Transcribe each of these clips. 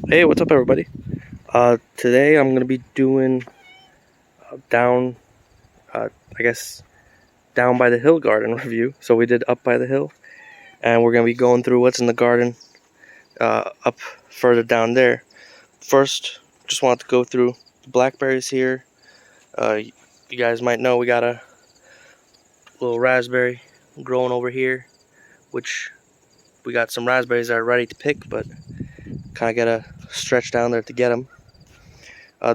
Hey, what's up, everybody? Today I'm gonna be doing down, I guess, down by the hill garden review. So we did up by the hill, and we're gonna be going through what's in the garden up further down there. First, just wanted to go through the blackberries here. You guys might know we got a little raspberry growing over here, which we got some raspberries that are ready to pick, but kind of gotta stretch down there to get them.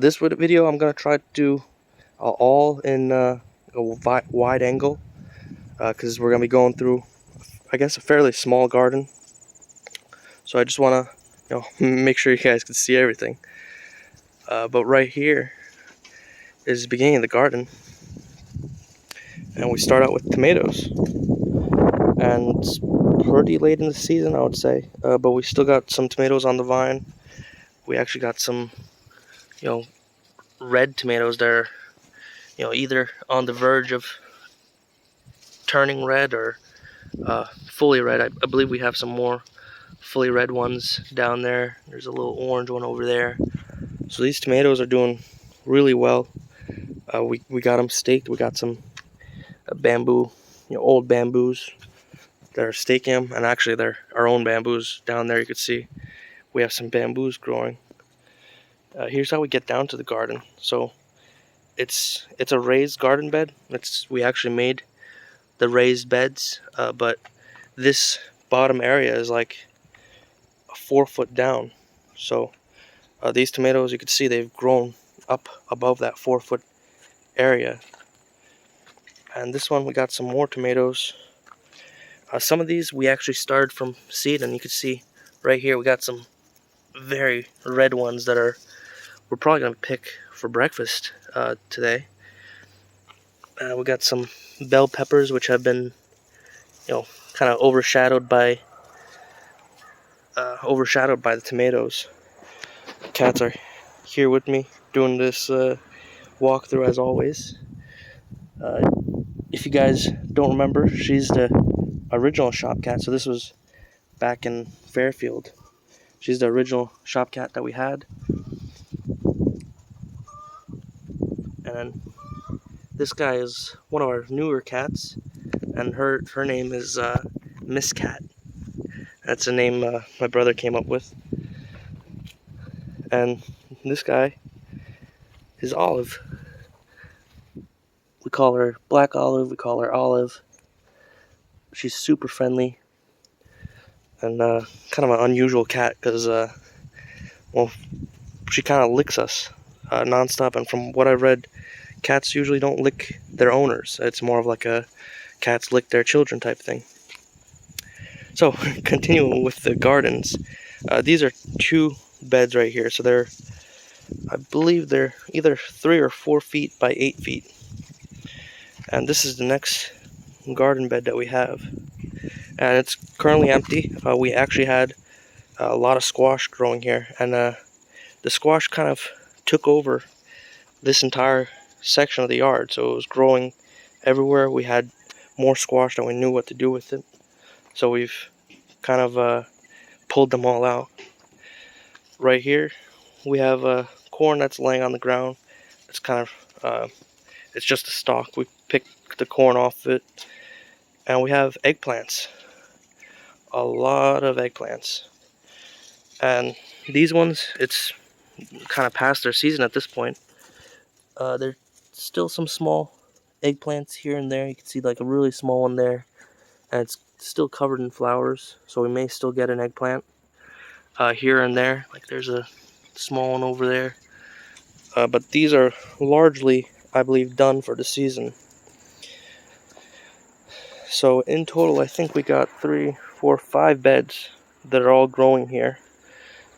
This video I'm gonna try to do all in a wide angle because we're gonna be going through, I guess, a fairly small garden. So I just want to, make sure you guys can see everything. But right here is the beginning of the garden, and we start out with tomatoes. And it's pretty late in the season, I would say, but we still got some tomatoes on the vine. We actually got some, red tomatoes that are, either on the verge of turning red or fully red. I believe we have some more fully red ones down there. There's a little orange one over there. So these tomatoes are doing really well. We got them staked. We got some bamboo, old bamboos that are staking them, and actually they're our own bamboos down there. You can see we have some bamboos growing. Here's how we get down to the garden. So it's a raised garden bed. We actually made the raised beds, but this bottom area is like 4 foot down. So these tomatoes, you can see they've grown up above that 4 foot area. And this one, we got some more tomatoes. Some of these we actually started from seed, and you can see right here we got some very red ones that we're probably gonna pick for breakfast today. We got some bell peppers, which have been, kind of overshadowed by the tomatoes. Cats are here with me doing this walkthrough as always. If you guys don't remember, she's the original shop cat. So this was back in Fairfield. She's the original shop cat that we had. And then this guy is one of our newer cats, and her name is Miss Cat. That's a name my brother came up with. And this guy is Olive. We call her Black Olive. We call her Olive. She's super friendly and kind of an unusual cat because, she kind of licks us nonstop. And from what I've read, cats usually don't lick their owners. It's more of like a cats lick their children type thing. So, continuing with the gardens, these are 2 beds right here. So I believe they're either 3 or 4 feet by 8 feet. And this is the next garden bed that we have. And it's currently empty. We actually had a lot of squash growing here, and the squash kind of took over this entire section of the yard. So it was growing everywhere. We had more squash than we knew what to do with it. So we've kind of pulled them all out. Right here, we have corn that's laying on the ground. It's kind of, it's just a stalk. We picked the corn off it. And we have eggplants. A lot of eggplants. And these ones, it's kind of past their season at this point. There's still some small eggplants here and there. You can see like a really small one there. And it's still covered in flowers, so we may still get an eggplant here and there. Like there's a small one over there. But these are largely, I believe, done for the season. So in total, I think we got 3, 4, 5 beds that are all growing here.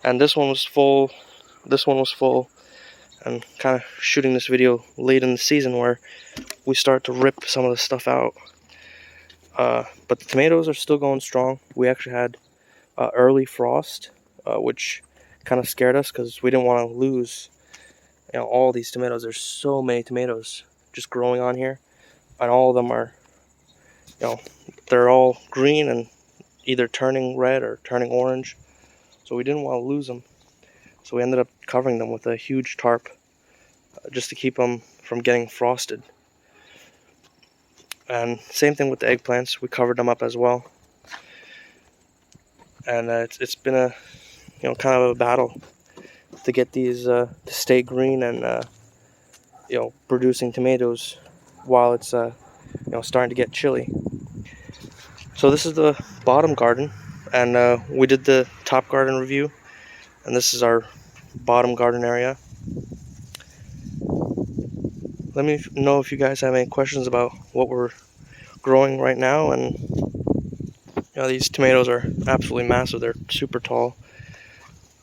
And this one was full. This one was full. And kind of shooting this video late in the season where we start to rip some of the stuff out. But the tomatoes are still going strong. We actually had early frost, which kind of scared us because we didn't want to lose, all these tomatoes. There's so many tomatoes just growing on here, and all of them are, they're all green and either turning red or turning orange. So we didn't want to lose them. So we ended up covering them with a huge tarp just to keep them from getting frosted. And same thing with the eggplants, we covered them up as well. And it's been a kind of a battle to get these to stay green and producing tomatoes while it's starting to get chilly. So this is the bottom garden, and we did the top garden review, and this is our bottom garden area. Let me know if you guys have any questions about what we're growing right now. And these tomatoes are absolutely massive, they're super tall.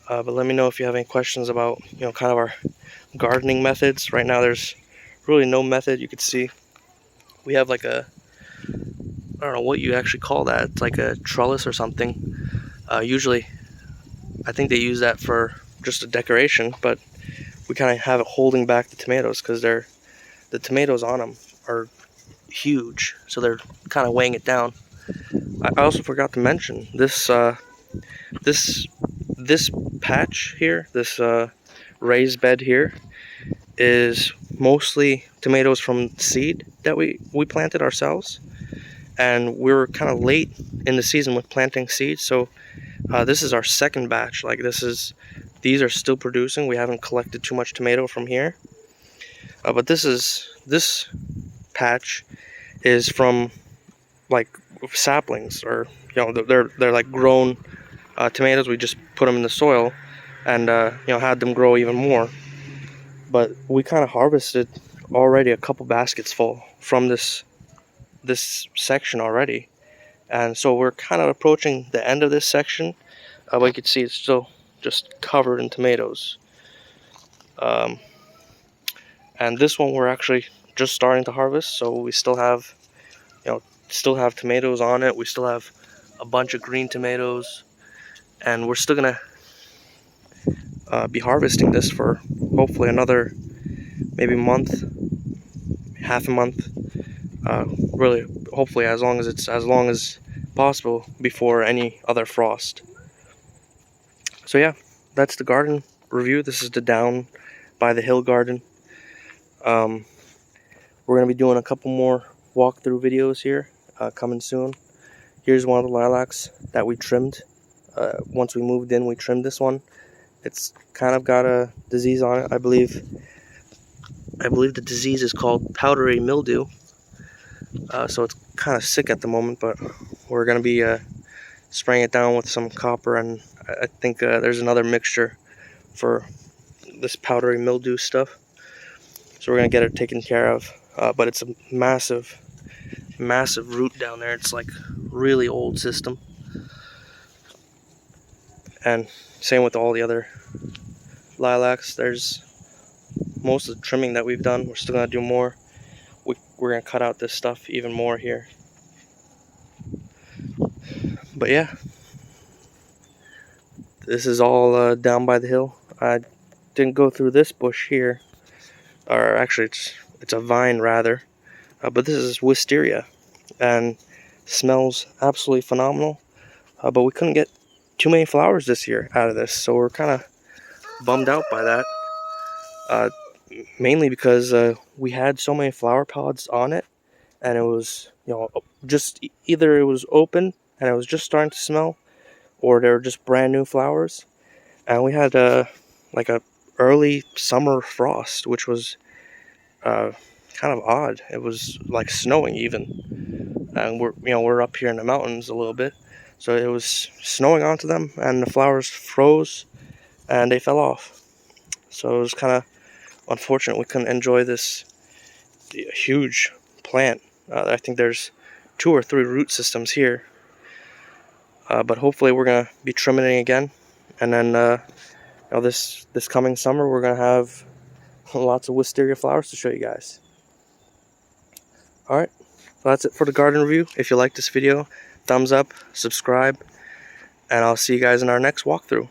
But let me know if you have any questions about kind of our gardening methods. Right now there's really no method. You could see we have like a, I don't know what you actually call that. It's like a trellis or something. Usually I think they use that for just a decoration, but we kind of have it holding back the tomatoes because the tomatoes on them are huge, so they're kind of weighing it down. I also forgot to mention this this patch here, this raised bed here, is mostly tomatoes from seed that we planted ourselves, and we were kind of late in the season with planting seeds. So this is our second batch. Like these are still producing. We haven't collected too much tomato from here, but this patch is from like saplings, or they're like grown tomatoes. We just put them in the soil and had them grow even more. But we kind of harvested already a couple baskets full from this section already, and so we're kind of approaching the end of this section. But you can see it's still just covered in tomatoes. And this one we're actually just starting to harvest, so we still have tomatoes on it. We still have a bunch of green tomatoes, and we're still gonna be harvesting this for hopefully another maybe month, half a month. Really, hopefully as long as possible before any other frost. So yeah, that's the garden review. This is the down by the hill garden. We're gonna be doing a couple more walkthrough videos here coming soon. Here's one of the lilacs that we trimmed. Once we moved in, we trimmed this one. It's kind of got a disease on it. I believe the disease is called powdery mildew. So it's kind of sick at the moment, but we're going to be spraying it down with some copper, and I think there's another mixture for this powdery mildew stuff. So we're going to get it taken care of. But it's a massive root down there. It's like really old system. And same with all the other lilacs. There's most of the trimming that we've done. We're still going to do more. We're going to cut out this stuff even more here. But yeah, this is all down by the hill. I didn't go through this bush here, or actually it's a vine rather, but this is Wisteria, and smells absolutely phenomenal. But we couldn't get too many flowers this year out of this, so we're kind of bummed out by that. Mainly because we had so many flower pods on it, and it was just either it was open and it was just starting to smell, or they were just brand new flowers. And we had like a early summer frost, which was kind of odd. It was like snowing even, and we're up here in the mountains a little bit, so it was snowing onto them, and the flowers froze and they fell off. So it was kind of unfortunate we couldn't enjoy this huge plant. I think there's 2 or 3 root systems here, but hopefully we're gonna be trimming it again, and then this coming summer we're gonna have lots of wisteria flowers to show you guys. Alright, well, that's it for the garden review. If you like this video, thumbs up, subscribe, and I'll see you guys in our next walkthrough.